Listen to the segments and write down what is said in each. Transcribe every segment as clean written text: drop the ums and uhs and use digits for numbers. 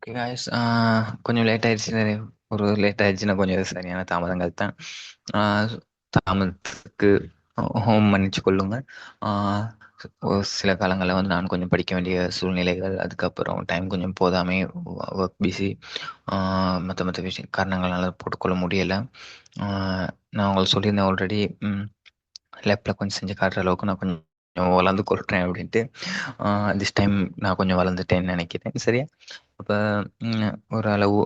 Okay guys, கொஞ்சம் late ஆயிடுச்சு. ஒரு லேட் ஆயிடுச்சுன்னா கொஞ்சம் இது சரியான தாமதங்கள் தான். தாமதத்துக்கு ஹோம் மன்னிச்சு கொள்ளுங்க. ஆஹ் ஒரு சில காலங்களில் வந்து நான் கொஞ்சம் படிக்க வேண்டிய சூழ்நிலைகள், அதுக்கப்புறம் டைம் கொஞ்சம் போதாமே, ஒர்க் பிஸி, மற்ற மற்ற விஷயம் காரணங்களால போட்டுக்கொள்ள முடியலை. நான் உங்களுக்கு சொல்லியிருந்தேன் ஆல்ரெடி. லேப்பில் கொஞ்சம் செஞ்சு காட்டுற அளவுக்கு நான் கொஞ்சம் வளர்ந்து கொள்கிறேன் அப்படின்ட்டு. திஸ் டைம் நான் கொஞ்சம் வளர்ந்துட்டேன்னு நினைக்கிறேன். சரியா? அப்போ ஓரளவு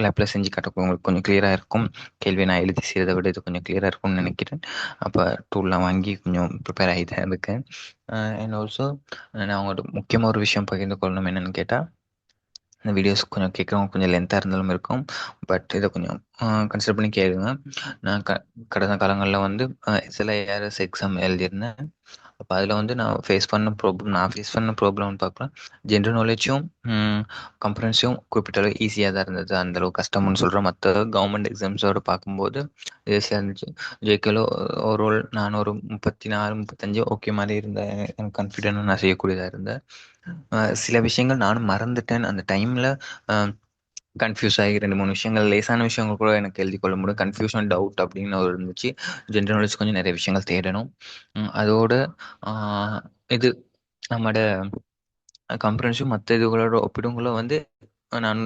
லேப்பில் செஞ்சு காட்ட உங்களுக்கு கொஞ்சம் கிளியராக இருக்கும். கேள்வி நான் எழுதி செய்கிறத விட இது கொஞ்சம் கிளியராக இருக்கும்னு நினைக்கிறேன். அப்போ டூல்லாம் வாங்கி கொஞ்சம் ப்ரிப்பேர் ஆகி தான் இருக்கேன். அண்ட் ஆல்சோ நான் உங்கள்கிட்ட முக்கியமாக ஒரு விஷயம் பகிர்ந்து கொள்ளணும். என்னென்னு கேட்டால், இந்த வீடியோஸ் கொஞ்சம் கேட்குறவங்க கொஞ்சம் லென்த்தாக இருந்தாலும் இருக்கும். பட் இதை கொஞ்சம் கன்சிடர் பண்ணி கேளுங்க. நான் கடந்த காலங்களில் வந்து சில ஏஆர்எஸ் எக்ஸாம் எழுதியிருந்தேன். அப்போ அதில் வந்து நான் ஃபேஸ் பண்ண ப்ராப்ளம்னு பார்க்கலாம். ஜென்ரல் நாலேஜும் கம்ப்ரன்ஸும் குறிப்பிட்ட அளவு ஈஸியாக தான் இருந்தது. அந்தளவு கஷ்டம்னு சொல்கிறேன். மற்ற கவர்மெண்ட் எக்ஸாம்ஸோடு பார்க்கும்போது ஈஸியாக இருந்துச்சு. ஜேகேல ஓவரால் நான் ஒரு 34 35 ஓகே மாதிரி இருந்தேன். எனக்கு கான்ஃபிடென்ட்டாக நான் செய்யக்கூடியதாக இருந்தேன். சில விஷயங்கள் நானும் மறந்துட்டேன் அந்த டைமில். கன்ஃபியூஸ் ஆகி 2 3 விஷயங்கள், லேசான விஷயங்கள் கூட எனக்கு எழுதி கொள்ள முடியும். கன்ஃபியூஷன், டவுட் அப்படின்னு ஒரு இருந்துச்சு. ஜென்ரல் நாலேஜ் கொஞ்சம் நிறைய விஷயங்கள் தேடணும். அதோட இது நம்மளோட கம்ப்ரன்ஸும் மற்ற இதுகளோட ஒப்பிடுங்களோ வந்து நான்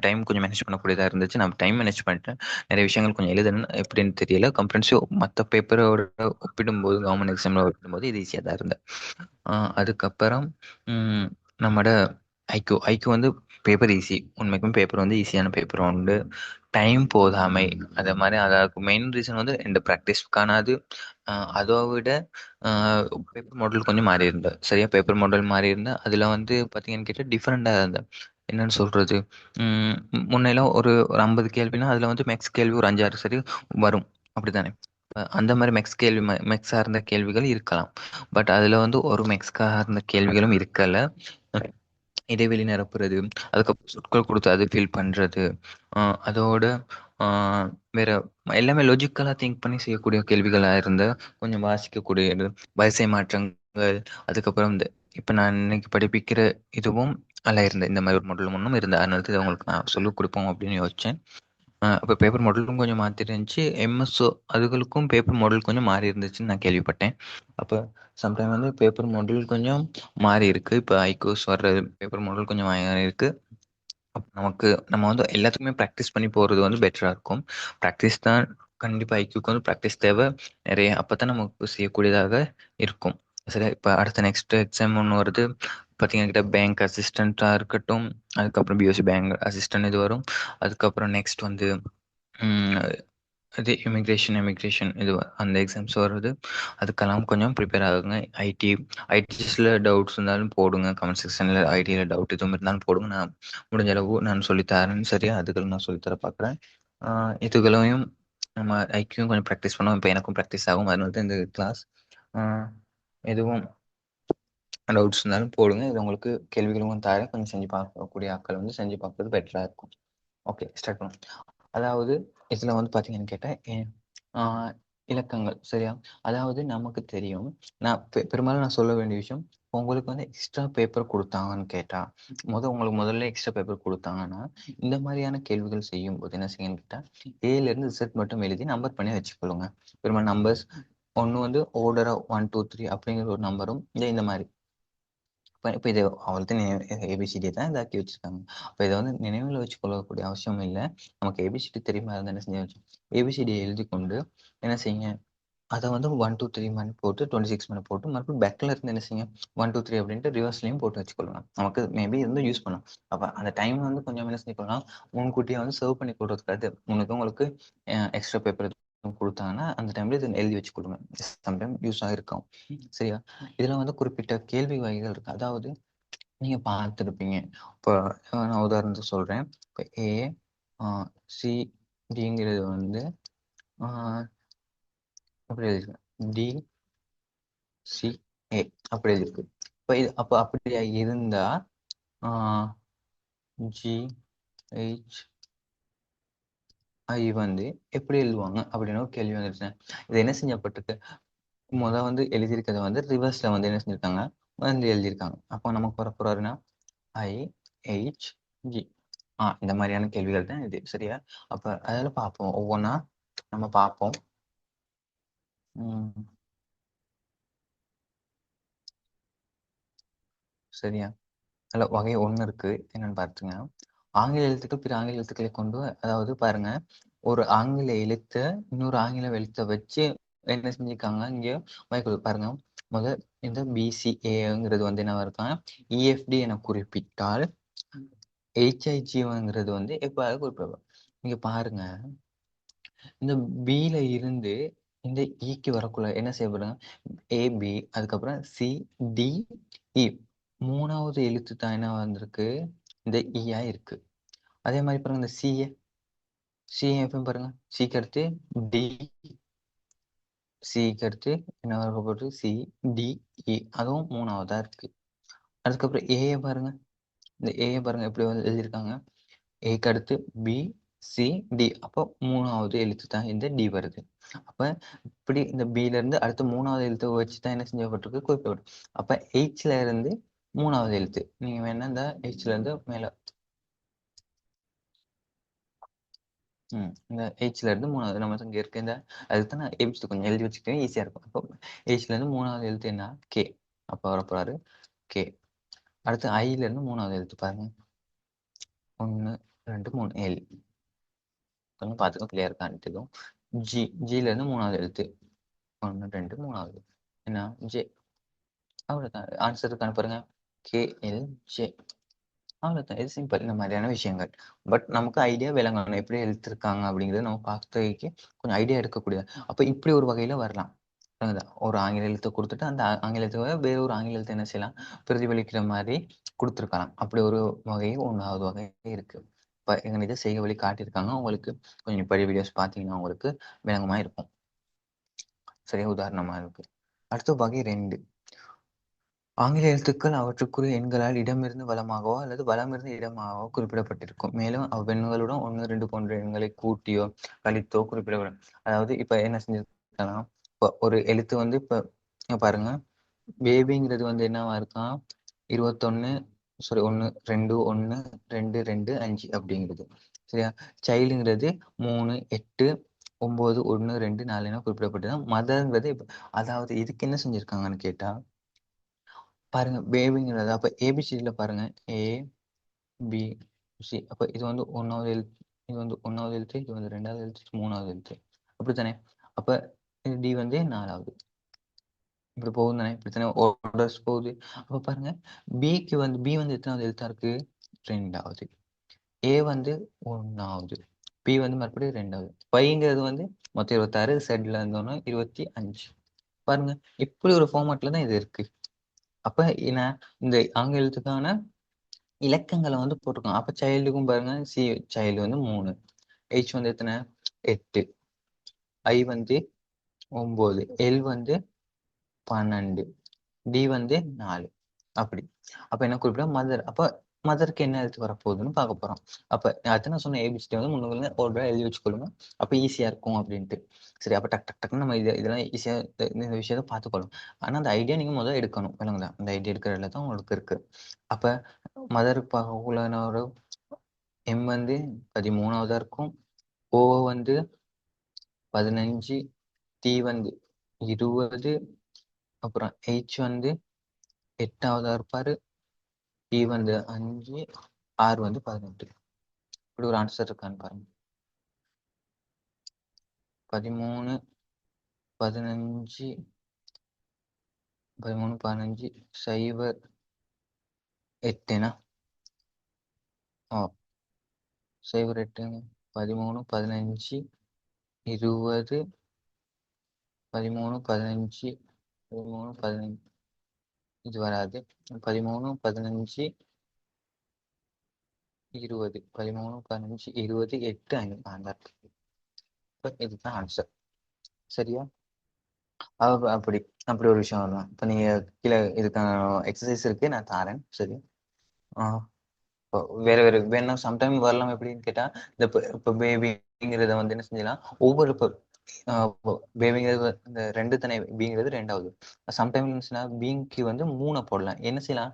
டைம் கொஞ்சம் மேனேஜ் பண்ணக்கூடியதாக இருந்துச்சு. நான் டைம் மேனேஜ் பண்ணிட்டேன். நிறைய விஷயங்கள் கொஞ்சம் எழுதணும் எப்படின்னு தெரியல. கம்ப்ரன்சிவ் மற்ற பேப்பரோட ஒப்பிடும்போது, கவர்மெண்ட் எக்ஸாமில் ஒப்பிடும்போது இது ஈஸியாக தான் இருந்தது. அதுக்கப்புறம் நம்மளோட ஐக்யூ வந்து பேப்பர் ஈஸி. உண்மைக்கும் பேப்பர் வந்து ஈஸியான பேப்பர் உண்டு. டைம் போதாமை அதை மாதிரி அதற்கு மெயின் ரீசன் வந்து இந்த ப்ராக்டிஸ் காணாது. அதை விட பேப்பர் மாடல் கொஞ்சம் மாறி இருந்தேன். சரியா? பேப்பர் மாடல் மாறி இருந்தேன். அதில் வந்து பார்த்தீங்கன்னு கேட்டால் டிஃப்ரெண்ட்டாக இருந்தேன். என்னன்னு சொல்கிறது, முன்னெல்லாம் ஒரு 50 கேள்வினா அதில் வந்து மேக்ஸ் கேள்வி ஒரு 5 6 சரி வரும். அப்படித்தானே? அந்த மாதிரி மெக்ஸ் சார்ந்த கேள்விகள் இருக்கலாம். பட் அதில் வந்து ஒரு மெக்ஸ் சார்ந்த கேள்விகளும் இருக்கல. இடைவெளி நிரப்புறது, அதுக்கப்புறம் சொற்கள் கொடுத்து அது ஃபில் பண்ணுறது, அதோட வேற எல்லாமே லாஜிக்கலாக திங்க் பண்ணி செய்யக்கூடிய கேள்விகளாக இருந்த, கொஞ்சம் வாசிக்கக்கூடியது, வரிசை மாற்றங்கள், அதுக்கப்புறம் இந்த இப்போ நான் இன்னைக்கு படிப்பிக்கிற இதுவும் எல்லாம் இருந்தேன். இந்த மாதிரி ஒரு மாடல் ஒன்றும் இருந்தது. அதனால தான் உங்களுக்கு நான் சொல்லிக் கொடுப்போம் அப்படின்னு யோசித்தேன். அப்போ பேப்பர் மாடலும் கொஞ்சம் மாற்றி இருந்துச்சு. எம்எஸ்ஓ அதுகளுக்கும் பேப்பர் மாடல் கொஞ்சம் மாறி இருந்துச்சுன்னு நான் கேள்விப்பட்டேன். அப்போ சம்டைம் வந்து பேப்பர் மாடல் கொஞ்சம் மாறி இருக்கு. இப்போ ஐகோஸ் வர்ற பேப்பர் மாடல் கொஞ்சம் மாறி இருக்கு. நம்ம வந்து எல்லாத்துக்குமே ப்ராக்டிஸ் பண்ணி போகிறது வந்து பெட்டராக இருக்கும். ப்ராக்டிஸ் தான் கண்டிப்பாக. ஐக்யூக்கு வந்து ப்ராக்டிஸ் தேவை நிறைய. அப்போ தான் நமக்கு செய்யக்கூடியதாக இருக்கும். சரி, இப்போ அடுத்த நெக்ஸ்ட் எக்ஸாம் ஒன்று வருது பார்த்தீங்கன்னா, பேங்க் அசிஸ்டண்ட்டாக இருக்கட்டும். அதுக்கப்புறம் பிஓசி பேங்க் அசிஸ்டன்ட் இது வரும். அதுக்கப்புறம் நெக்ஸ்ட் வந்து இது இமிக்ரேஷன் இது அந்த எக்ஸாம்ஸ் வருது. அதுக்கெல்லாம் கொஞ்சம் ப்ரிப்பேர் ஆகுங்க. ஐடிஸில் டவுட்ஸ் இருந்தாலும் போடுங்க. கமெண்ட் செக்ஷனில் ஐடியில் டவுட் எதுவும் இருந்தாலும் போடுங்க. நான் முடிஞ்ச அளவு நான் சொல்லித்தரேன். சரியா? அதுகளும் நான் சொல்லித்தர பார்க்குறேன். இதுகளையும் நம்ம ஐக்கியும் கொஞ்சம் ப்ராக்டிஸ் பண்ணுவோம். இப்போ எனக்கும் ப்ராக்டிஸ் ஆகும். அதனால தான் இந்த கிளாஸ். எதுவும் டவுட்ஸ் இருந்தாலும் போடுங்க. இது உங்களுக்கு கேள்விகளும் தர கொஞ்சம் செஞ்சு பார்க்கக்கூடிய ஆட்கள் வந்து செஞ்சு பார்க்குறது பெட்டராக இருக்கும். ஓகே, ஸ்டார்ட் பண்ணுவோம். அதாவது இதில் வந்து பார்த்தீங்கன்னு கேட்டால் இலக்கங்கள். சரியா? அதாவது நமக்கு தெரியும். நான் பெரும்பாலும் நான் சொல்ல வேண்டிய விஷயம், உங்களுக்கு வந்து எக்ஸ்ட்ரா பேப்பர் கொடுத்தாங்கன்னு கேட்டால், உங்களுக்கு முதல்ல எக்ஸ்ட்ரா பேப்பர் கொடுத்தாங்கன்னா, இந்த மாதிரியான கேள்விகள் செய்யும் போது என்ன செய்யணும்னு கேட்டால், ஏலேருந்து ரிசல்ட் மட்டும் எழுதி நம்பர் பண்ணி வச்சுக்கொள்ளுங்க. பெரும்பாலும் நம்பர்ஸ் ஒன்று வந்து ஓர்டராக 1 2 3 அப்படிங்கிற ஒரு நம்பரும் இந்த மாதிரி. இப்போ இது அவள்தான் ஏபிசிடி தான் இதாக்கி வச்சிருக்காங்க. அப்போ இதை வந்து நினைவில் வச்சு கொள்ளக்கூடிய அவசியம் இல்லை. நமக்கு ஏபிசிடி தெரியுமா இருந்தால் என்ன செஞ்சு வச்சு ஏபிசிடியை எழுதி கொண்டு என்ன செய்யுங்க, அதை வந்து 1 2 3 மணி போட்டு 26 மணி போட்டு மறுபடியும் பேக்கில் இருந்து என்ன செய்யுங்க 1 2 3 அப்படின்ட்டு ரிவர்ஸ்லையும் போட்டு வச்சுக்கொள்ளலாம். நமக்கு மேபி வந்து யூஸ் பண்ணலாம். அப்போ அந்த டைம் வந்து கொஞ்சம் என்ன செஞ்சுக்கலாம், முன்கூட்டியே வந்து சர்வ் பண்ணி கொடுக்கறதுக்காது உங்களுக்கு எக்ஸ்ட்ரா பேப்பர் கொடுத்தாங்கன்னா அந்த டைம்ல இதை எழுதி வச்சு கொடுங்க. சம்டைம் யூஸ் ஆகிருக்கும். சரியா? இதில் வந்து குறிப்பிட்ட கேள்வி வகைகள் இருக்கு. அதாவது நீங்க பார்த்துருப்பீங்க. இப்போ நான் உதாரணத்துக்கு சொல்றேன். இப்போ ஏ சி டிங்கிறது வந்து அப்படி எழுதிருக்கேன். டி சி ஏ அப்படி எழுதிருக்கு. இப்போ அப்போ அப்படியா இருந்தா ஜி ஹெச் ஐ வந்து எப்படி எழுதுவாங்க அப்படின்னு ஒரு கேள்வி வந்துருச்சு. இது என்ன செஞ்சப்பட்டிருக்கு, வந்து எழுதியிருக்கிறத வந்து ரிவர்ஸ்ல வந்து என்ன செஞ்சிருக்காங்க வந்து எழுதியிருக்காங்க. அப்போ நமக்கு வர போறாருன்னா ஐ ஹெச் ஜி. இந்த மாதிரியான கேள்விகள் தான் இது. சரியா? அப்ப அதில் பார்ப்போம், ஒவ்வொன்றா நம்ம பார்ப்போம். சரியா? அதில் வகை ஒன்று இருக்கு, என்னன்னு பார்த்துங்க. ஆங்கில எழுத்துக்கள் பிற ஆங்கில எழுத்துக்களை கொண்டு, அதாவது பாருங்க, ஒரு ஆங்கில எழுத்த இன்னொரு ஆங்கில எழுத்தை வச்சு என்ன செஞ்சிருக்காங்க இங்கே வகை பாருங்க. முதல் இந்த பிசிஏங்கிறது வந்து என்ன இருக்காங்க, இஎஃப்டி என குறிப்பிட்டால் ஹெச்ஐஜிங்கிறது வந்து எப்போ குறிப்பிடப்படும். இங்க பாருங்க, இந்த பில இருந்து இந்த இக்கு வரக்குள்ள என்ன செய்யப்படுங்க, ஏபி, அதுக்கப்புறம் சி, டி, இ, மூணாவது எழுத்து தான் என்ன வந்திருக்கு, இந்த இயா இருக்கு. அதே மாதிரி பாருங்க, இந்த சிஏ பாருங்க, சிக்கு அடுத்து டி, சிக்கு அடுத்து என்ன வரப்போகுது, சி, டி, இ, அதுவும் மூணாவதா இருக்கு. அதுக்கப்புறம் ஏ பாருங்க, இந்த ஏ பாருங்க எப்படி எழுதியிருக்காங்க, ஏக்கு அடுத்து பி, சி, டி, அப்போ மூணாவது எழுத்து தான் இந்த டி வருது. அப்ப இப்படி இந்த பில இருந்து அடுத்த மூணாவது எழுத்து வச்சு தான் என்ன செஞ்சப்பட்டிருக்கு, குறிப்பிடப்படும். அப்ப ஹெச்ல இருந்து மூணாவது எழுத்து, நீங்க வேணா இந்த ஹெச்ல இருந்து மேல, இந்த ஹெச்ல இருந்து மூணாவது நம்ம இங்க இருக்க இந்த அதுக்கு தான் நான் ஏபிசி கொஞ்சம் எழுதி வச்சுக்கிறேன், ஈஸியா இருக்கும். அப்போ ஹெச்ல இருந்து மூணாவது எழுத்து என்ன, கே. அப்போ வரப்போறாரு கே. அடுத்து ஐல இருந்து மூணாவது எழுத்து பாருங்க, 1 2 3 எல். கொஞ்சம் பார்த்துக்கோ, கிளியர் இருக்கான்னு. ஜில இருந்து மூணாவது எழுத்து 1 2 3வது என்ன, ஜே. அவ்வளவுதான் ஆன்சர் இருக்கான்னு பாருங்க, KLJ. அவ்வளவுதான், இது சிம்பிள். இந்த மாதிரியான விஷயங்கள் பட் நமக்கு ஐடியா விளங்கணும், எப்படி எழுத்திருக்காங்க அப்படிங்கிறது நம்ம பார்த்துக்கு கொஞ்சம் ஐடியா எடுக்கக்கூடியது. அப்ப இப்படி ஒரு வகையில வரலாம். ஒரு ஆங்கில எழுத்தை கொடுத்துட்டு அந்த ஆங்கில எழுத்தை வேற ஒரு ஆங்கில எழுத்தை என்ன செய்யலாம், பிரதிபலிக்கிற மாதிரி கொடுத்துருக்கலாம். அப்படி ஒரு வகை, ஒன்றாவது வகை இருக்கு. இப்ப எங்க இதை செய்க வழி காட்டியிருக்காங்க உங்களுக்கு, கொஞ்சம் படி வீடியோஸ் பார்த்தீங்கன்னா உங்களுக்கு விளங்கமா இருக்கும். சரியா, உதாரணமா இருக்கு. அடுத்த வகை 2, ஆங்கில எழுத்துக்கள் அவற்றுக்குரிய எண்களால் இடமிருந்து வலமாகவோ அல்லது வலமிருந்து இடமாகவோ குறிப்பிடப்பட்டிருக்கும். மேலும் அவ்வெண்களுடன் 1 2 போன்ற எண்களை கூட்டியோ கழித்தோ குறிப்பிடப்படும். அதாவது இப்ப என்ன செஞ்சிருக்கலாம், இப்போ ஒரு எழுத்து வந்து இப்ப பாருங்க, பேபிங்கிறது வந்து என்னவா இருக்கான், 21 1 2 1 2 2 5 அப்படிங்கிறது. சரியா? சைல்டுங்கிறது 3 8 9 1 2 4 என குறிப்பிடப்பட்டது. மதர்ங்கிறது அதாவது இதுக்கு என்ன செஞ்சிருக்காங்கன்னு கேட்டா பாருங்க, பேபிங்கிறது அப்ப ஏபிசிடில பாருங்க, ஏ பி சி. அப்ப இது வந்து ஒன்னாவது எழுத்து, இது வந்து ஒன்னாவது எழுத்து, இது வந்து ரெண்டாவது எழுத்து, மூணாவது எழுத்து, அப்படித்தானே? அப்ப டி வந்து நாலாவது, இப்படி போகும் தானே, இப்படித்தானே ஆர்டர்ஸ் போகுது. அப்ப பாருங்க, பிக்கு வந்து பி வந்து எத்தனாவது எழுத்தா இருக்கு, ரெண்டாவது. ஏ வந்து ஒன்னாவது, பி வந்து மறுபடியும் ரெண்டாவது, பைங்கிறது வந்து மொத்தம் 26, செட்ல இருந்தோம்னா 25. பாருங்க, இப்படி ஒரு ஃபார்மேட்ல தான் இது இருக்கு. அப்ப என்ன, இந்த ஆங்கிலத்துக்கான இலக்கங்களை வந்து போட்டிருக்கோம். அப்ப சைல்டுக்கும் பாருங்க, சைல்டு வந்து 3, ஹெச் வந்து எத்தனை 8, ஐ வந்து 9, எல் வந்து 12, டி வந்து 4. அப்படி அப்ப என்ன குறிப்பிட மதர். அப்ப மதருக்கு என்ன எழுத்து வரப்போகுதுன்னு பார்க்க போறோம். அப்ப அடுத்து நான் சொன்ன ஏபிசிடி வந்து முன்னுங்க ஒரு எழுதி வச்சுக்கொள்ளுங்க, அப்ப ஈஸியா இருக்கும் அப்படின்ட்டு. சரி, அப்ப டக் டக் டக்குன்னு நம்ம இதெல்லாம் ஈஸியா இந்த விஷயத்த பார்த்துக்கொள்ளும். ஆனா அந்த ஐடியா நீங்க முதல்ல எடுக்கணும், விளங்குதா? அந்த ஐடியா எடுக்கிறதுல தான் உங்களுக்கு இருக்கு. அப்ப மதருக்கு பார்க்கக்குள்ள ஒரு எம் வந்து 13வதா இருக்கும், ஓ வந்து 15, டி வந்து 20, அப்புறம் ஹெச் வந்து 8வதா இருப்பாரு, டி வந்து 5, ஆர் வந்து 18. இப்படி ஒரு ஆன்சர் இருக்கான்னு பாருங்க. 13 15 13 15 0 8னா, 0 8 13 15 20 13 15 13 15, இது வராது. 13 15 20 13 15 20 8 5. இதுதான் ஆன்சர். சரியா? அப்படி அப்படி ஒரு விஷயம் வரலாம். இப்ப நீங்க கீழே இதுக்கான எக்ஸசைஸ் இருக்கு, நான் தாரேன். சரி. ஆஹ் இப்போ வேற வேற வேணும் சம்டைம் வரலாம். எப்படின்னு கேட்டா, இந்த இப்போ பேபிங்கிறத வந்து என்ன செஞ்சலாம், ஒவ்வொரு இப்போ பேபிங்கிறது இந்த ரெண்டு தானே, பிங்கிறது ரெண்டாவது. சம்டைம்ஸ் பிங்க்கு வந்து 3 போடலாம். என்ன செய்யலாம்,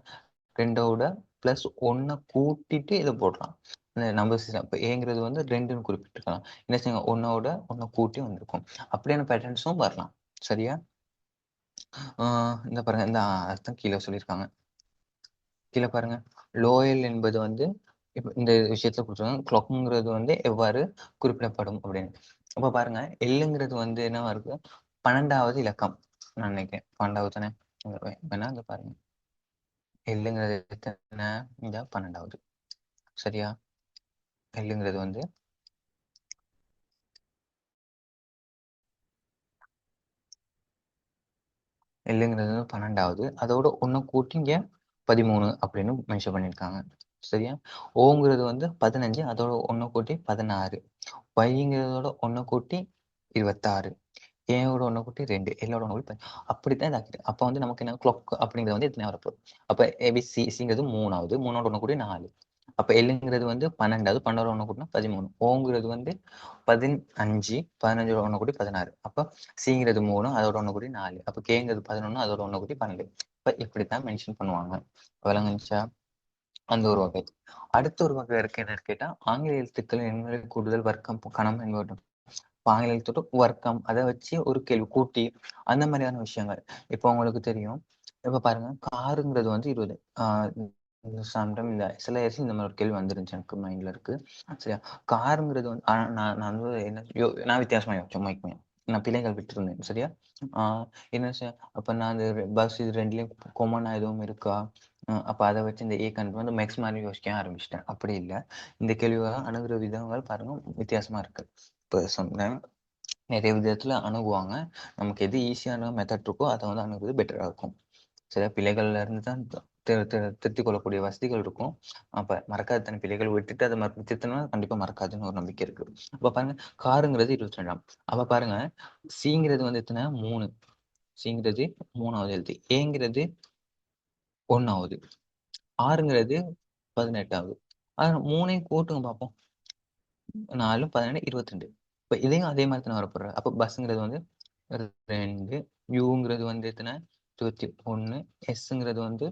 2ஓட +1 கூட்டிட்டு இதை போடலாம். இந்த நம்பர் சிஸ்டம் இப்போ ஏங்கிறது வந்து 2ன்னு குறிப்பிட்டிருக்கலாம். என்ன செய்யுங்க, 1ஓட 1 கூட்டி வந்திருக்கும். அப்படியான பேட்டர்ன்ஸும் வரலாம். சரியா? இந்த பாருங்க, இந்த அர்த்தம் கீழ சொல்லியிருக்காங்க. கீழ பாருங்க. லோயல் என்பது வந்து இப்ப இந்த விஷயத்துல குடுத்துருக்காங்க. க்ளாக்ங்கிறது வந்து எவ்வாறு குறிப்பிடப்படும் அப்படின்னு. அப்ப பாருங்க, எல்லுங்கிறது வந்து என்னவா இருக்கு? 12வது இலக்கம். நான் நினைக்கிறேன். 12வது தானே? வேணா இங்க பாருங்க. எல்லுங்கிறது எத்தன? இந்த 12வது. சரியா? எல்லுங்கிறது வந்து எல்லுங்கிறது 12வது. அதோட 1 கூட்டி இங்க 13 அப்படின்னு மென்ஷன் பண்ணியிருக்காங்க. சரியா? ஓங்கிறது வந்து 15. அதோட 1 கூட்டி 16. ஒய்ங்கிறதோட 1 கூட்டி 26. ஏயோட 1 கூட்டி 2. எல்லோட 1 கூட்டி அப்படித்தான் இதாக்கிட்டு. அப்ப வந்து நமக்கு என்ன க்ளாக் அப்படிங்கிறது வந்து எத்தனை வரப்போகுது? அப்ப ஏபிசி சிங்கிறது 3வது. 3ஓட 1 கூட்டி 4. அப்ப எல்லுங்கிறது வந்து 12வது. 12ஓட 1 கூட்டினா 13. ஓங்கிறது வந்து 15. 15ஓட 1 கூட்டி 16. அப்ப சிங்கிறது 3. அதோட 1 கூட்டி 4. அப்ப கேங்கிறது 11. அதோட 1 கூட்டி 12. இப்ப இப்படித்தான் மென்ஷன் பண்ணுவாங்க. விளங்குச்சா? அந்த ஒரு வகை. அடுத்த ஒரு வகை இருக்கு, என்னன்னு கேட்டா ஆங்கில எழுத்துக்கள் எண்களை கூடுதல் வர்க்கம் கணம் என்பது. ஆங்கில எழுத்தோட வர்க்கம் அதை வச்சு ஒரு கேள்வி கூட்டி அந்த மாதிரியான விஷயங்கள். இப்போ உங்களுக்கு தெரியும். இப்ப பாருங்க, காருங்கிறது வந்து 20. சம்டைம் இந்த சில இயர்ஸ் இந்த மாதிரி ஒரு கேள்வி வந்துருந்துச்சு, எனக்கு மைண்ட்ல இருக்கு. சரியா? காருங்கிறது வந்து நான் வந்து என்ன நான் வித்தியாசமா யோசிச்சேன் மைக். நான் பிள்ளைகள் விட்டுருந்தேன். சரியா? என்ன அப்ப நான் அந்த பஸ் இது ரெண்டுலயும் கொமனா எதுவும் இருக்கா? அப்ப அதை வச்சு இந்த ஏ கணக்கு வந்து மேக்ஸ் மாதிரி யோசிக்க ஆரம்பிச்சிட்டேன். அப்படி இல்லை. இந்த கேள்விகளை அணுகுற விதங்கள் பாருங்க வித்தியாசமா இருக்கு. இப்போ சம்டைம் நிறைய விதத்துல அணுகுவாங்க. நமக்கு எது ஈஸியான மெத்தட் இருக்கோ அதை வந்து அணுகுறது பெட்டரா இருக்கும். சில பிழைகள்ல இருந்து தான் திருத்திக் கொள்ளக்கூடிய வசதிகள் இருக்கும். அப்ப மறக்காத தனி பிழைகள் விட்டுட்டு அதை திருத்தினா கண்டிப்பா மறக்காதுன்னு ஒரு நம்பிக்கை இருக்கு. அப்ப பாருங்க, காருங்கிறது 22ஆம். அப்ப பாருங்க, சிங்கிறது வந்து எத்தனை? 3. சிங்கிறது 3வது எழுத்து. ஏங்கிறது 1வது. ஆறுங்கிறது 18வது. 3ஐயும் கூட்டுங்க பார்ப்போம். 4 14 22. இப்ப இதையும் அதே மாதிரி தானே வரப்போறாரு. அப்ப பஸ்ங்கிறது வந்து 2. யூங்கிறது வந்து எத்தனை? 21. எஸ்ங்கிறது வந்து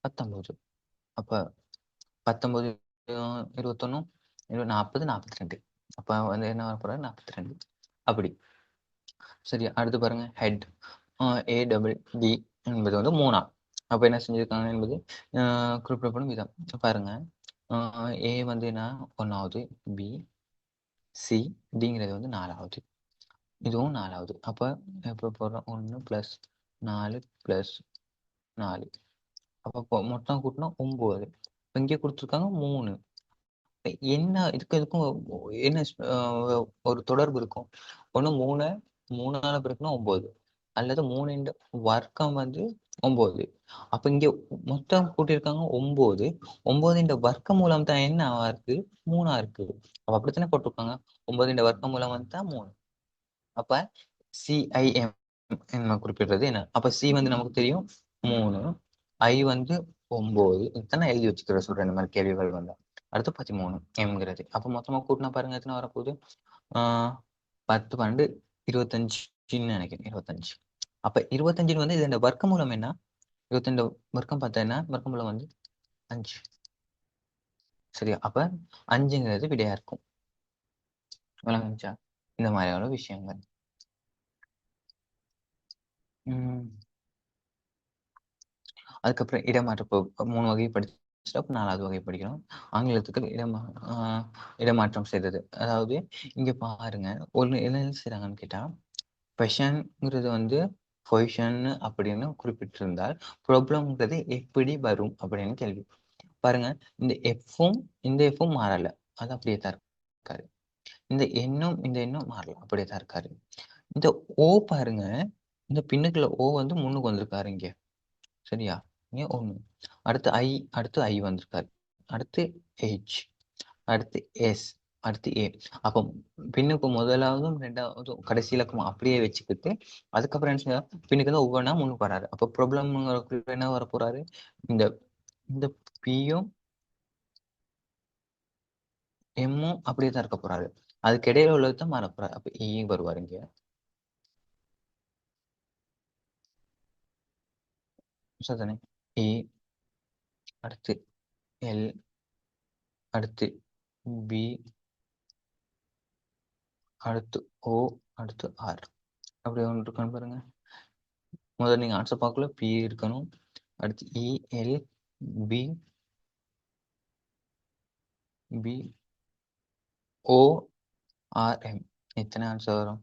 19. அப்ப 19 21 40 42. அப்ப வந்து என்ன வரப்போறாரு? 42. அப்படி. சரி, அடுத்து பாருங்க, ஹெட். ADD என்பது வந்து 3ஆம். அப்ப என்ன செஞ்சிருக்காங்க என்பது குறிப்பிடப்படும் விதம். பாருங்க, ஏ வந்து என்ன? 1வது. பி, சி, டிங்கிறது வந்து 4வது. இதுவும் 4வது. அப்ப எப்ப போடுறோம்? 1 + 4 + 4. அப்ப மொத்தம் கூட்டினா 9. இங்கே கொடுத்துருக்காங்க 3. என்ன இதுக்கும் என்ன ஒரு தொடர்பு இருக்கும்? ஒண்ணு 3 3ஆல பெருக்குனா 9, அல்லது 3 வர்க்கம் வந்து 9. அப்ப இங்க மொத்தம் கூட்டியிருக்காங்க 9. 9 வர்க்க மூலம் தான் என்ன இருக்கு? 3ஆ இருக்கு. அப்ப அப்படித்தானே போட்டிருக்காங்க. 9 வர்க்க மூலம் வந்து தான் 3. அப்ப சிஐஎம் என்ன குறிப்பிடுறது என்ன? அப்ப சி வந்து நமக்கு தெரியும் 3, ஐ வந்து 9. இதுதான் எழுதி வச்சுக்கிற சொல்றேன் இந்த மாதிரி கேள்விகள் வந்தா. அடுத்து 13 எம்ங்கிறது. அப்ப மொத்தமா கூட்டினா பாருங்க எத்தனை வரப்போகுது? 10 12 25ன்னு நினைக்கிறேன். 25. அப்ப 25 வந்து இதோட வர்க்கமூலம் என்ன? 22 வர்க்கம் பார்த்தா என்ன? வர்க்கமூலம் வந்து 5. சரியா? அப்ப 5ங்கிறது விடையா இருக்கும். விளங்குச்சா? இந்த மாதிரியான விஷயங்கள். உம் அதுக்கப்புறம் இடமாற்ற 3 வகை படிச்சுட்டா 4வது வகை படிக்கணும். ஆங்கிலத்துக்கு இடமாற்றம் செய்தது. அதாவது இங்க பாருங்க, ஒண்ணு என்ன செய்றாங்கன்னு கேட்டா, பொசிஷன்ங்கிறது வந்து பொசிஷன் அப்படின்னு குறிப்பிட்டிருந்தால் ப்ராப்ளம்ங்கிறது எப்படி வரும் அப்படின்னு கேள்வி. பாருங்க, இந்த எஃப்பும் இந்த எஃப்பும் மாறல. அது அப்படியே தான் இருக்காரு. இந்த எண்ணும் இந்த எண்ணும் மாறல. அப்படியே தான் இருக்காரு. இந்த ஓ பாருங்க, இந்த பின்னுக்குள்ள ஓ வந்து முன்னுக்கு வந்திருக்காரு இங்க. சரியா? இங்க 1. அடுத்து ஐ வந்திருக்காரு. அடுத்து ஹெச். அடுத்து எஸ். அடுத்து ஏ. அப்போ பின்னுக்கு முதலாவதும் 2வதும் கடைசி இலக்கமும் அப்படியே வச்சுக்கிட்டு அதுக்கப்புறம் என்ன செய்ய பின்னுக்கு வந்து ஒவ்வொன்றா முன்னுக்கு வராரு. அப்போ ப்ராப்ளம் என்ன வர போறாரு? இந்த இந்த பியும் எம்மும் அப்படியே தான் இருக்க போறாரு. அதுக்கு இடையில உள்ளது தான் மாற போறாரு. அப்ப இ வருவாரு இங்க. சரிதானே? இ, அடுத்து எல், அடுத்து பி, அடுத்து ஓ, அடுத்து ஆர். அப்படி ஒன்று இருக்கான்னு பாருங்க. முதல்ல நீங்க ஆன்சர் பார்க்கல, பி இருக்கணும். அடுத்து EL B, B O R M. எத்தனை ஆன்சர் வரும்?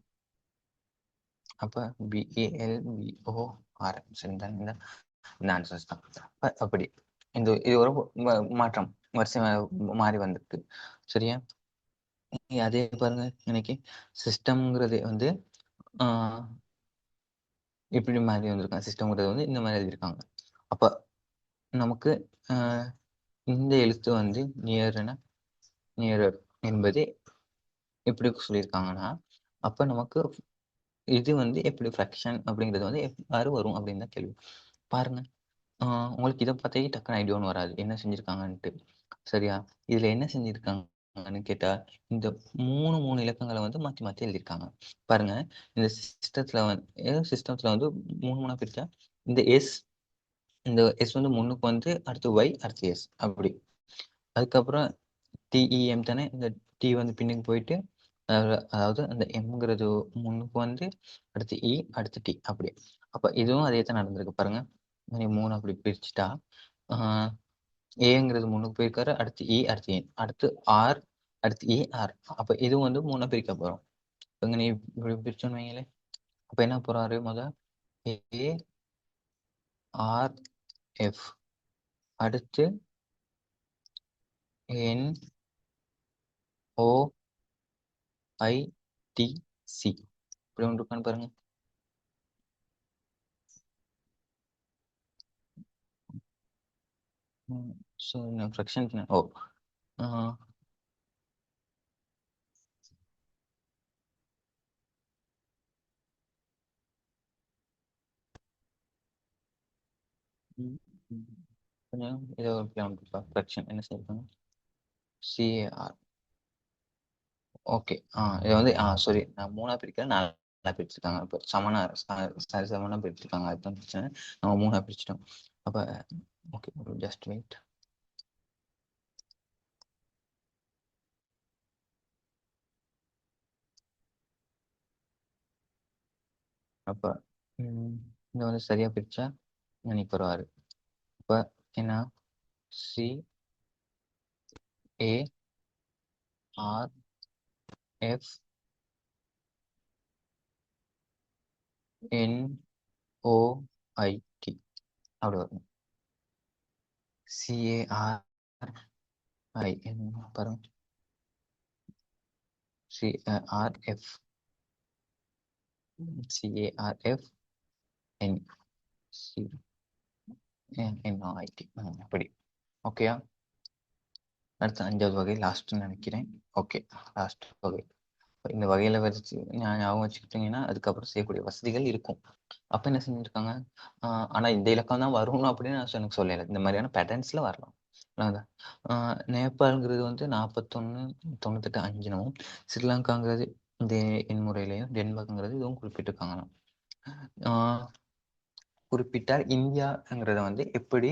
அப்ப பிஏஎல் பிஓ ஆர் எம். சரிதான், இந்த ஆன்சர்ஸ் தான். அப்படி இது ஒரு மாற்றம், வரிசை மாறி வந்திருக்கு. சரியா? அதே பாருங்க, இன்னைக்கு சிஸ்டம்ங்கிறது வந்து இப்படி மாறி வந்திருக்காங்க. சிஸ்டம்ங்கிறது வந்து இந்த மாதிரி எழுதியிருக்காங்க. அப்ப நமக்கு இந்த எழுத்து வந்து நியரர் என்பது எப்படி சொல்லியிருக்காங்கன்னா, அப்ப நமக்கு இது வந்து எப்படி ஃப்ராக்ஷன் அப்படிங்கிறது வந்து எவ்வாறு வரும் அப்படின்னு தான் கேள்வி. பாருங்க, உங்களுக்கு இதை பார்த்தே டக்குன்னு ஐடியா ஒன்று வராது என்ன செஞ்சிருக்காங்கன்ட்டு. சரியா? இதுல என்ன செஞ்சிருக்காங்கன்னு கேட்டா, இந்த மூணு இலக்கங்களை வந்து மாத்தி மாத்தி எழுதியிருக்காங்க. பாருங்க, இந்த சிஸ்டத்துல வந்து மூணா பிரிச்சா, இந்த எஸ் வந்து முன்னுக்கு வந்து அடுத்து ஒய் அடுத்து எஸ் அப்படி. அதுக்கப்புறம் டிஇஎம் தானே, இந்த டி வந்து பின்னுக்கு போயிட்டு அதாவது அந்த எம்ங்கிறது முன்னுக்கு வந்து அடுத்து இ அடுத்து டி அப்படி. அப்ப இதுவும் அதே தான் நடந்திருக்கு. பாருங்க, மூணு அப்படி பிரிச்சுட்டா, ஏங்கிறது முன்னுக்கு போயிருக்காரு, அடுத்து இ அடுத்து என் அடுத்து ஆர் அடுத்து இ ஆர். அப்ப இதுவும் வந்து மூணா பிரிக்க போறோம். இங்க நீ இப்படி பிரிச்சோன்னு வைங்களே, அப்ப என்ன போறாரு? ஏ ஆர் எஃப், அடுத்து என் ஓ ஐ டி சி. இப்படி ஒன்று இருக்கான்னு பாருங்க. ஸோ ஃப்ராக்ஷன் ஓ கொஞ்சம் இதை ஃப்ராக்ஷன் என்ன செய்யணும்? சிஏஆர். ஓகே. இதை வந்து சாரி, நான் மூணா பிரிக்கிறேன், நாலா பிரிச்சிருக்காங்க. இப்போ சமனா பிரிச்சிருக்காங்க, அதுதான் பிரச்சனை. நம்ம மூணா பிரிச்சிட்டோம். அப்ப ஓகே, ஜஸ்ட் வெயிட். அப்ப இந்த வந்து சரியா பிரிச்சா இன்னைக்கு வருவாரு. அப்ப என்ன? C A R F N O I D அப்படி வரும். சிஏஆர் ஐ என் பாருங்க, CRF CARF N C NIT அப்படி. ஓகேயா? அடுத்த அஞ்சாவது வகை லாஸ்ட்னு நினைக்கிறேன். ஓகே, லாஸ்ட் வகை. இந்த வகையில வச்சு ஞாபகம் வச்சுக்கிட்டீங்கன்னா அதுக்கப்புறம் செய்யக்கூடிய வசதிகள் இருக்கும். அப்ப என்ன செஞ்சிருக்காங்க? ஆனா இந்த இலக்கம் தான் வரணும் அப்படின்னு நான் எனக்கு சொல்லலை. இந்த மாதிரியான பேட்டர்ன்ஸ்ல வரலாம். நேபாள்ங்கிறது வந்து 41 98 5 ஸ்ரீலங்காங்கிறது இந்த எண் முறையிலையும், டென்மார்க்ங்கிறது இதுவும் குறிப்பிட்டிருக்காங்களாம். குறிப்பிட்டால் இந்தியாங்கிறத வந்து எப்படி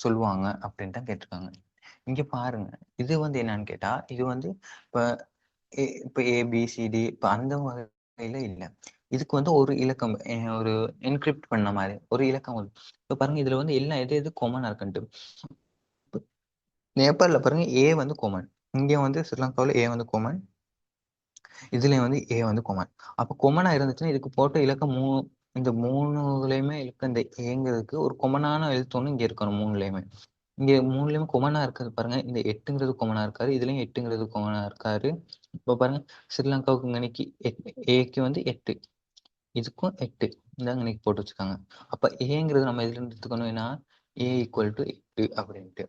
சொல்லுவாங்க அப்படின்ட்டு தான் கேட்டிருக்காங்க. இங்க பாருங்க, இது வந்து என்னன்னு கேட்டா, இது வந்து இப்ப இப்ப ஏபிசிடி இப்ப அந்த வகையில இல்ல. இதுக்கு வந்து ஒரு இலக்கம், ஒரு என்கிரிப்ட் பண்ண மாதிரி ஒரு இலக்கம் வரும். இப்ப பாருங்க, இதுல வந்து எல்லாம் எது எது காமனா இருக்குன்ட்டு. நேபாளில் பாருங்க ஏ வந்து காமன், இங்க வந்து ஸ்ரீலங்காவில் ஏ வந்து காமன், இதுல வந்து ஏ வந்து கொமன். அப்ப கொமனா இருந்துச்சுன்னா இதுக்கு போட்ட இலக்கம் இந்த மூணுலயுமே இலக்கம் இந்த ஏங்கிறதுக்கு ஒரு கொமனான எழுத்து ஒண்ணு இங்க இருக்கணும். மூணுலயுமே இங்க மூணுலயுமே கொமனா இருக்கிறது பாருங்க. இந்த எட்டுங்கிறது கொமனா இருக்காரு, இதுலயும் எட்டுங்கிறது கொமனா இருக்காரு. இப்ப பாருங்க, ஸ்ரீலங்காவுக்கு இன்னைக்கு ஏக்கு வந்து 8, இதுக்கும் 8 இந்தாங்க இன்னைக்கு போட்டு வச்சிருக்காங்க. அப்ப ஏங்கிறது நம்ம எதுல இருந்து எடுத்துக்கணும்னா ஏ ஈக்குவல் டு 8 அப்படின்ட்டு.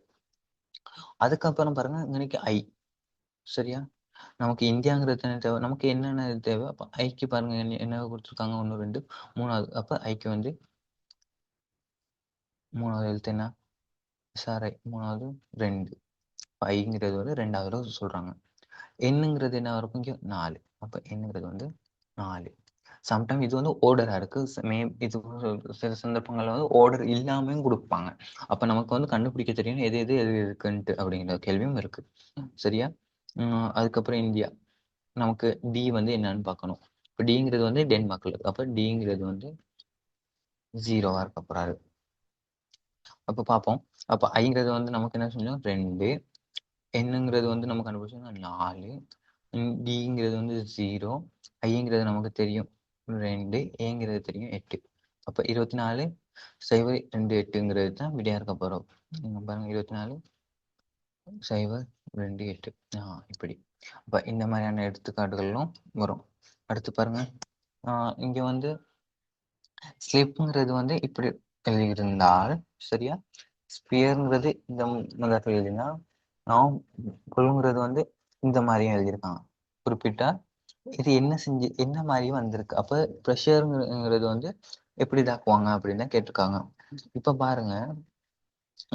அதுக்கப்புறம் பாருங்க, இன்னைக்கு ஐ. சரியா? நமக்கு இந்தியாங்கிறது என்ன தேவை? நமக்கு என்னென்ன தேவை? அப்ப ஐக்கு பாருங்க, என்ன கொடுத்துருக்காங்க? 1 2 3வது. அப்ப ஐக்கு வந்து 3வது எழுத்து என்ன? சாரி, 3வது 2. ஐங்கிறது வந்து 2வது சொல்றாங்க. என்னங்கிறது என்ன இருக்கும்? இங்க 4. அப்ப என்னங்கிறது வந்து 4. சம்டைம் இது வந்து ஓர்டரா இருக்கு. இது சில சந்தர்ப்பங்கள்ல வந்து ஓர்டர் இல்லாமையும் கொடுப்பாங்க. அப்ப நமக்கு வந்து கண்டுபிடிக்க தெரியும் எது எது எது இருக்குன்ட்டு அப்படிங்கிற கேள்வியும் இருக்கு. சரியா? அதுக்கப்புறம் இந்தியா. நமக்கு டி வந்து என்னன்னு பார்க்கணும். இப்போ டிங்கிறது வந்து டென்மார்க்ல இருக்கு. அப்போ டிங்கிறது வந்து 0வா இருக்க போறாரு. அப்போ பார்ப்போம். அப்போ ஐங்கிறது வந்து நமக்கு என்ன செஞ்சோம் 2, என்னங்கிறது வந்து நம்ம கண்டுபிடிச்சோம் 4, டிங்கிறது வந்து 0, ஐங்கிறது நமக்கு தெரியும் 2, ஏங்கிறது தெரியும் 8. அப்போ 24 0 2 8ங்கிறது தான் விடையா இருக்க போறோம். நீங்க பாருங்க 24 0 2 8. இப்படி. அப்போ இந்த மாதிரியான எடுத்துக்காட்டுகளும் வரும். அடுத்து பாருங்க, இங்க வந்து ஸ்லிப்ங்கிறது வந்து இப்படி எழுதியிருந்தால் சரியா, ஸ்பியர்ங்கிறது இந்த மாதிரி எழுதினா, நாம் கொள்ளுங்கிறது வந்து இந்த மாதிரியும் எழுதியிருக்காங்க. குறிப்பிட்டா இது என்ன செஞ்சு என்ன மாதிரியும் வந்திருக்கு. அப்ப ப்ரெஷருங்கிறது வந்து எப்படி இதாக்குவாங்க அப்படின்னு தான் கேட்டிருக்காங்க. இப்ப பாருங்க,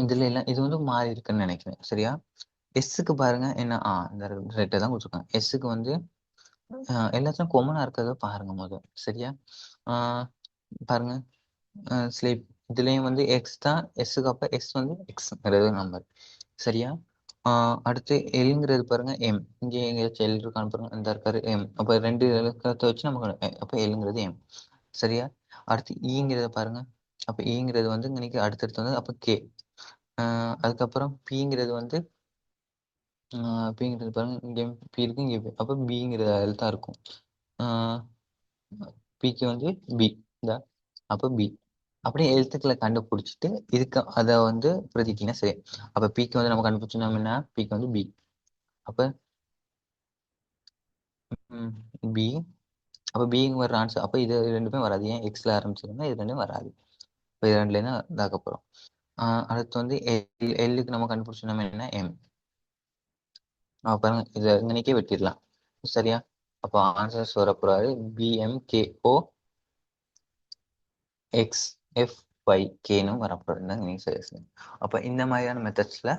இதுல எல்லாம் இது வந்து மாறி இருக்குன்னு நினைக்கிறேன். சரியா, எஸ்ஸுக்கு பாருங்க என்ன இந்த ரெட்டை தான் கொடுத்துருக்காங்க. எஸ்ஸுக்கு வந்து எல்லாத்தையும் கொமனா இருக்கிறத பாருங்க முதல். சரியா, பாருங்க ஸ்லீப் இதுலயும் வந்து எக்ஸ் தான் எஸ்ஸுக்கு. அப்ப எஸ் வந்து எக்ஸ்ங்கிறது நம்பர். சரியா, அடுத்து எல்ங்கிறது பாருங்க எம். இங்கே எங்கேயாச்சும் எல் இருக்கான்னு பாருங்க, இந்த இருக்காரு எம். அப்ப 2 இலக்கத்தை வச்சு நமக்கு அப்ப எல்ங்கிறது எம். சரியா, அடுத்து ஈங்கிறத பாருங்க. அப்ப ஈங்கிறது வந்து இன்னைக்கு அடுத்தடுத்து வந்து அப்ப கே. அதுக்கப்புறம் பிங்கிறது வந்து பிங்கிறது பாருங்க, இங்க பி இருக்கு, இங்க அப்ப பிங்கிறது அதில் தான் இருக்கும். பிக்கு வந்து பி இந்த. அப்ப பி அப்படியே எழுத்துக்களை கண்டுபிடிச்சிட்டு இதுக்கு அதை வந்து பிரதிக்கினா சரி. அப்ப பிக்கு வந்து நம்ம கண்டுபிடிச்சோம்னா பிக்கு வந்து பி. அப்ப பி. அப்ப பிங்க வர ஆன்சர். அப்ப இது ரெண்டுமே வராது. ஏன் எக்ஸ்ல ஆரம்பிச்சிருந்தா இது ரெண்டும் வராது. இப்போ இது ரெண்டுல தான் இதாக்க போறோம். அடுத்து வந்து எல்லுக்கு நம்ம கண்டுபிடிச்சோம் என்ன எம். பாருங்க இதை இன்னைக்கே வெட்டிடலாம். சரியா, அப்போ ஆன்சர்ஸ் வரப்போறாரு பிஎம்கேஓ எக்ஸ் எஃப் ஒய் கேனும் வரப்போறாங்க. நீங்க சரி. அப்ப இந்த மாதிரியான மெத்தட்ஸ்ல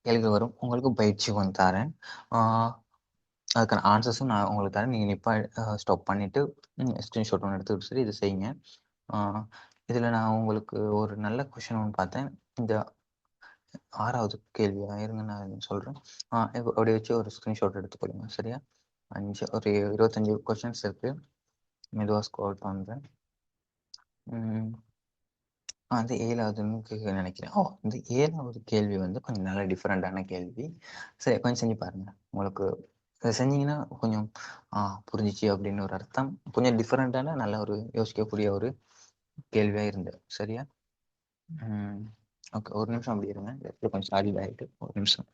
கேள்வி வரும். உங்களுக்கு பயிற்சி வந்து தரேன். அதுக்கான ஆன்சர்ஸும் நான் உங்களுக்கு தரேன். நீங்கள் நிப்பா ஸ்டாப் பண்ணிவிட்டு ஸ்க்ரீன்ஷாட் ஒன்று எடுத்துக்கிட்டு சரி இது செய்யுங்க. இதில் நான் உங்களுக்கு ஒரு நல்ல கொஷின் ஒன்று பார்த்தேன். இந்த 6வது கேள்வியா இருங்க, நான் சொல்கிறேன். அப்படி வச்சு ஒரு ஸ்க்ரீன்ஷாட் எடுத்துக்கொள்ளுங்க. சரியா, ஒரு 25 கொஷின்ஸ் இருக்குது. மெதுவாக ஸ்க்ரோல் பண்ணுறேன். அது 7வதுன்னு நினைக்கிறேன். இந்த 7வது கேள்வி வந்து கொஞ்சம் நல்ல டிஃப்ரெண்டான கேள்வி. சரி, கொஞ்சம் செஞ்சு பாருங்க. உங்களுக்கு இதை செஞ்சீங்கன்னா கொஞ்சம் புரிஞ்சிச்சு அப்படின்னு ஒரு அர்த்தம். கொஞ்சம் டிஃப்ரெண்டான நல்ல ஒரு யோசிக்கக்கூடிய ஒரு கேள்வியா இருந்தது. சரியா, ஓகே, ஒரு நிமிஷம் அப்படி இருங்க. கொஞ்சம் சாலிட் ஆகிட்டு ஒரு நிமிஷம்.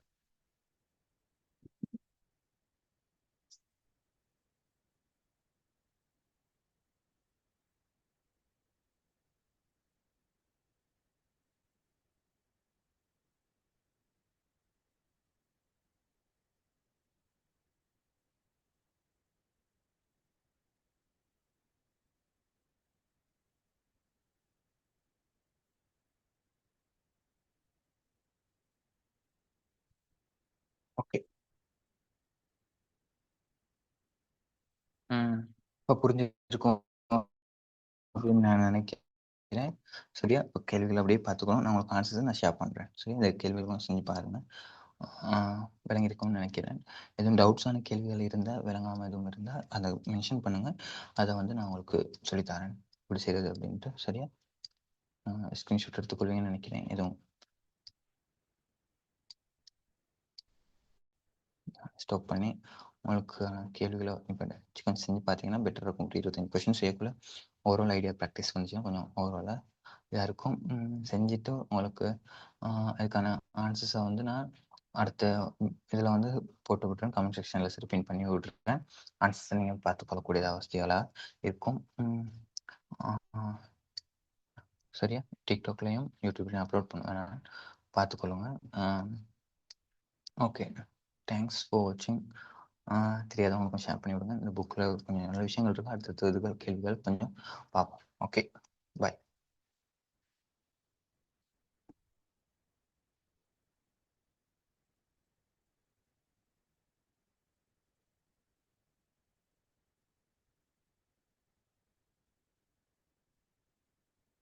ஓகே, இப்போ புரிஞ்சிருக்கும் அப்படின்னு நான் நினைக்கிறேன். சரியா, இப்போ கேள்விகள் அப்படியே பார்த்துக்கணும். நான் உங்களுக்கு ஆன்சர்ஸ் நான் ஷேர் பண்ணுறேன். சரி, இந்த கேள்விகளும் செஞ்சு பாருங்க. விளங்கியிருக்கும்னு நினைக்கிறேன். எதுவும் டவுட்ஸான கேள்விகள் இருந்தால், விளங்காமல் எதுவும் இருந்தால் அதை மென்ஷன் பண்ணுங்கள். அதை வந்து நான் உங்களுக்கு சொல்லித்தரேன் இப்படி செய்கிறது அப்படின்ட்டு. சரியா, ஸ்க்ரீன்ஷாட் எடுத்துக்கொள்வீங்கன்னு நினைக்கிறேன். எதுவும் ஸ்டாப் பண்ணி உங்களுக்கு கேள்விகளை இப்போ கொஞ்சம் செஞ்சு பார்த்தீங்கன்னா பெட்டர் இருக்கும். 25 கொஷின் செய்யக்குள்ள ஓவரால் ஐடியா ப்ராக்டிஸ் பண்ணிச்சுன்னா கொஞ்சம் ஓவராலாக இதாக இருக்கும். செஞ்சுட்டு உங்களுக்கு அதுக்கான ஆன்சர்ஸை வந்து நான் அடுத்த இதில் வந்து போட்டு விட்டுறேன். கமெண்ட் செக்ஷனில் சரி பின் பண்ணி விட்டுருக்கேன். ஆன்சர்ஸை நீங்கள் பார்த்து கொள்ளக்கூடிய அவசியங்களாக இருக்கும். சரியா, டிக்டாக்லையும் யூடியூப்லையும் அப்லோட் பண்ணுவேன், பார்த்துக்கொள்ளுங்க. ஓகே, தேங்க்ஸ் ஃபார் வாட்சிங். தெரியாதவங்களுக்கும் ஷேர் பண்ணி விடுங்க. இந்த புக்கில் கொஞ்சம் நல்ல விஷயங்கள் இருக்குது. அடுத்தடுத்த இதுகள் கேள்விகள் கொஞ்சம் பார்ப்போம். ஓகே, பாய்.